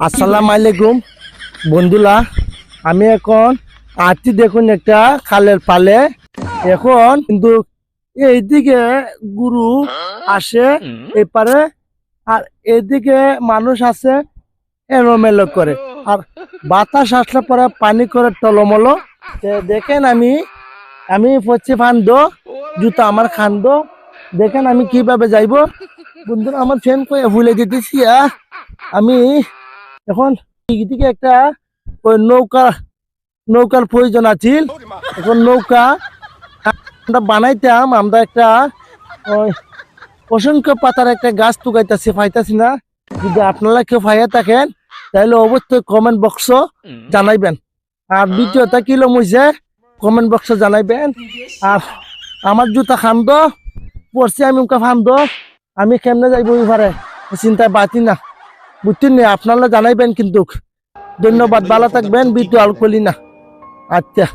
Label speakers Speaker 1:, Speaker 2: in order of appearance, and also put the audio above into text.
Speaker 1: আসসালামু আলাইকুম বন্ধুরা, আমি এখন আছি দেখুন একটা খালের পালে। এখন কিন্তু এইদিকে গুরু আসে এপারে, আর এদিকে মানুষ আছে এলোমেলো করে, আর বাতাস আসলে পরে পানি করে টলমলো। দেখেন আমি আমি পড়ছি ফান্দ, জুতা আমার খান্দ। দেখেন আমি কিভাবে যাইব বন্ধুরা, আমার ফ্যান কয়ে ভুলে যেতেছি। আমি এখন দিকে একটা ওই নৌকার প্রয়োজন আছিল। এখন নৌকা আমরা বানাইতাম, আমরা একটা ওই অসংখ্য পাতার একটা গাছ টুকাইতেছি, পাইতাছি না। যদি আপনারা কেউ পাইয়া থাকেন তাহলে অবশ্যই কমেন্ট বক্স জানাইবেন। আর দ্বিতীয়টা কিলো মুইছে কমেন্ট বক্স জানাইবেন। আর আমার জুতা খান্দ পড়ছি, আমি ফান্দ, আমি কেমনে যাইব পারে চিন্তায় বাতি না, বুঝছেন না? আপনারা জানাইবেন কিন্তু। ধন্যবাদ, ভালো থাকবেন। বিটু আল কলি না। আচ্ছা।